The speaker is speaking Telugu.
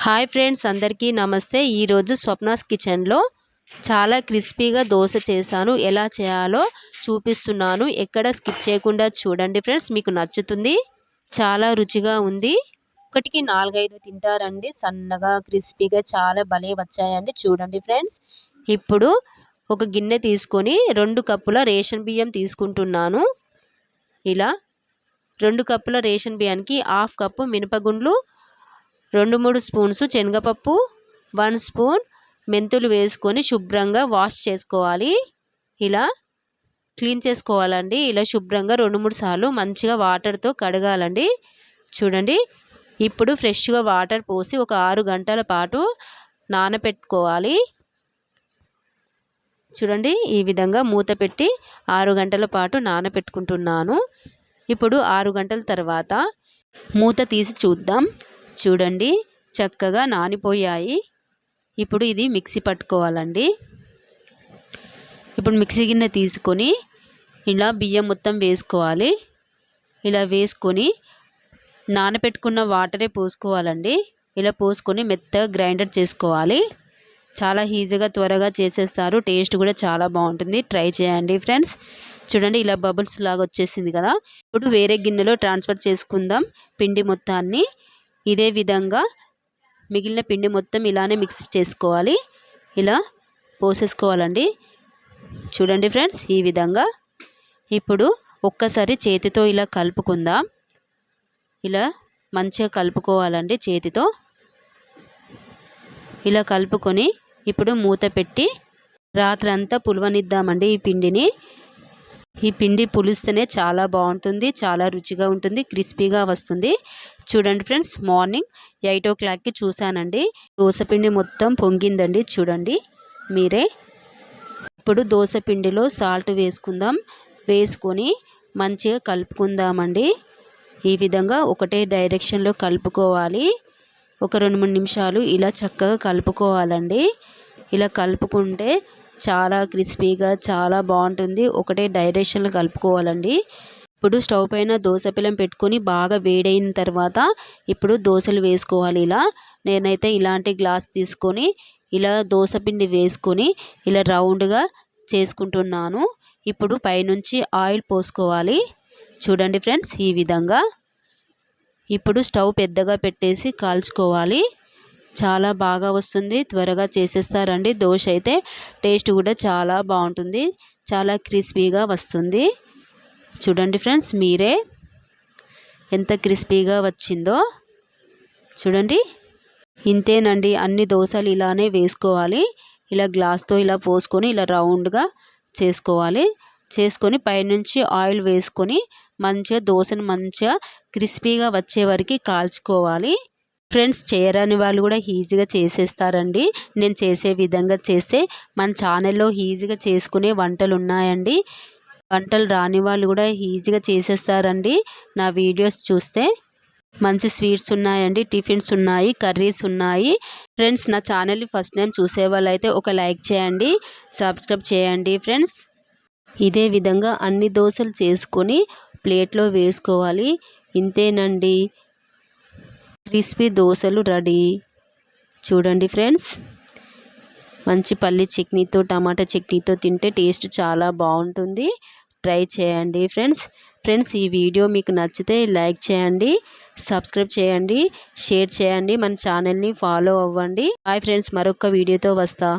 హాయ్ ఫ్రెండ్స్, అందరికీ నమస్తే. ఈరోజు స్వప్నాస్ కిచెన్లో చాలా క్రిస్పీగా దోశ చేశాను. ఎలా చేయాలో చూపిస్తున్నాను. ఎక్కడ స్కిప్ చేయకుండా చూడండి ఫ్రెండ్స్, మీకు నచ్చుతుంది. చాలా రుచిగా ఉంది. ఒకటికి 4-5 తింటారండి. సన్నగా క్రిస్పీగా చాలా భలే వచ్చాయండి. చూడండి ఫ్రెండ్స్, ఇప్పుడు ఒక గిన్నె తీసుకొని 2 కప్పుల రేషన్ బియ్యం తీసుకుంటున్నాను. ఇలా 2 కప్పుల రేషన్ బియ్యానికి 1/2 కప్పు మినపగుండ్లు, 2-3 స్పూన్స్ శనగపప్పు, 1 స్పూన్ మెంతులు వేసుకొని శుభ్రంగా వాష్ చేసుకోవాలి. ఇలా క్లీన్ చేసుకోవాలండి. ఇలా శుభ్రంగా 2-3 సార్లు మంచిగా వాటర్తో కడగాలండి. చూడండి, ఇప్పుడు ఫ్రెష్గా వాటర్ పోసి ఒక 6 గంటల పాటు నానబెట్టుకోవాలి. చూడండి, ఈ విధంగా మూత పెట్టి 6 గంటల పాటు నానబెట్టుకుంటున్నాను. ఇప్పుడు 6 గంటల తర్వాత మూత తీసి చూద్దాం. చూడండి, చక్కగా నానిపోయాయి. ఇప్పుడు ఇది మిక్సీ పట్టుకోవాలండి. ఇప్పుడు మిక్సీ గిన్నె తీసుకొని ఇలా బియ్యం మొత్తం వేసుకోవాలి. ఇలా వేసుకొని నానబెట్టుకున్న వాటరే పోసుకోవాలండి. ఇలా పోసుకొని మెత్తగా గ్రైండర్ చేసుకోవాలి. చాలా ఈజీగా త్వరగా చేసేస్తారు. టేస్ట్ కూడా చాలా బాగుంటుంది. ట్రై చేయండి ఫ్రెండ్స్. చూడండి, ఇలా బబుల్స్ లాగా వచ్చేసింది కదా. ఇప్పుడు వేరే గిన్నెలో ట్రాన్స్ఫర్ చేసుకుందాం పిండి మొత్తాన్ని. ఇదే విధంగా మిగిలిన పిండి మొత్తం ఇలానే మిక్స్ చేసుకోవాలి. ఇలా పోసేసుకోవాలండి. చూడండి ఫ్రెండ్స్, ఈ విధంగా. ఇప్పుడు ఒక్కసారి చేతితో ఇలా కలుపుకుందాం. ఇలా మంచిగా కలుపుకోవాలండి చేతితో. ఇలా కలుపుకొని ఇప్పుడు మూత పెట్టి రాత్రంతా పులవనిద్దామండి ఈ పిండిని. ఈ పిండి పులిస్తేనే చాలా బాగుంటుంది, చాలా రుచిగా ఉంటుంది, క్రిస్పీగా వస్తుంది. చూడండి ఫ్రెండ్స్, మార్నింగ్ 8 o'clockకి చూశానండి. దోసపిండి మొత్తం పొంగిందండి. చూడండి మీరే. ఇప్పుడు దోసపిండిలో సాల్ట్ వేసుకుందాం. వేసుకొని మంచిగా కలుపుకుందామండి. ఈ విధంగా ఒకటే డైరెక్షన్లో కలుపుకోవాలి. ఒక 2-3 నిమిషాలు ఇలా చక్కగా కలుపుకోవాలండి. ఇలా కలుపుకుంటే చాలా క్రిస్పీగా చాలా బాగుంటుంది. ఒకటే డైరెక్షన్లో కలుపుకోవాలండి. ఇప్పుడు స్టవ్ పైన దోసపిల్లం పెట్టుకొని బాగా వేడైన తర్వాత ఇప్పుడు దోశలు వేసుకోవాలి. ఇలా నేనైతే ఇలాంటి గ్లాస్ తీసుకొని ఇలా దోసపిండి వేసుకొని ఇలా రౌండ్గా చేసుకుంటున్నాను. ఇప్పుడు పైనుంచి ఆయిల్ పోసుకోవాలి. చూడండి ఫ్రెండ్స్, ఈ విధంగా. ఇప్పుడు స్టవ్ పెద్దగా పెట్టేసి కాల్చుకోవాలి. చాలా బాగా వస్తుంది. త్వరగా చేసేస్తారండి. దోశ అయితే టేస్ట్ కూడా చాలా బాగుంటుంది. చాలా క్రిస్పీగా వస్తుంది. చూడండి ఫ్రెండ్స్, మీరే ఎంత క్రిస్పీగా వచ్చిందో. చూడండి, ఇంతేనండి. అన్ని దోశలు ఇలానే వేసుకోవాలి. ఇలా గ్లాస్తో ఇలా పోసుకొని ఇలా రౌండ్గా చేసుకోవాలి. చేసుకొని పైనుంచి ఆయిల్ వేసుకొని మంచిగా దోశను మంచిగా క్రిస్పీగా వచ్చే వరకు కాల్చుకోవాలి. ఫ్రెండ్స్, చేయరాని వాళ్ళు కూడా ఈజీగా చేసేస్తారండి. నేను చేసే విధంగా చేస్తే మన ఛానల్లో ఈజీగా చేసుకునే వంటలు ఉన్నాయండి. వంటలు రాని వాళ్ళు కూడా ఈజీగా చేసేస్తారండి. నా వీడియోస్ చూస్తే మంచి స్వీట్స్ ఉన్నాయండి, టిఫిన్స్ ఉన్నాయి, కర్రీస్ ఉన్నాయి. ఫ్రెండ్స్, నా ఛానల్ని ఫస్ట్ టైం చూసే వాళ్ళు అయితే ఒక లైక్ చేయండి, సబ్స్క్రైబ్ చేయండి ఫ్రెండ్స్. ఇదే విధంగా అన్ని దోశలు చేసుకొని ప్లేట్లో వేసుకోవాలి. ఇంతేనండి, క్రిస్పీ దోశలు రెడీ. చూడండి ఫ్రెండ్స్, మంచి పల్లి చట్నీతో టమాటా చట్నీతో తింటే టేస్ట్ చాలా బాగుంటుంది. ట్రై చేయండి ఫ్రెండ్స్. ఈ వీడియో మీకు నచ్చితే లైక్ చేయండి, సబ్స్క్రైబ్ చేయండి, షేర్ చేయండి, మన ఛానల్ని ఫాలో అవ్వండి. హాయ్ ఫ్రెండ్స్, మరొక వీడియోతో వస్తా.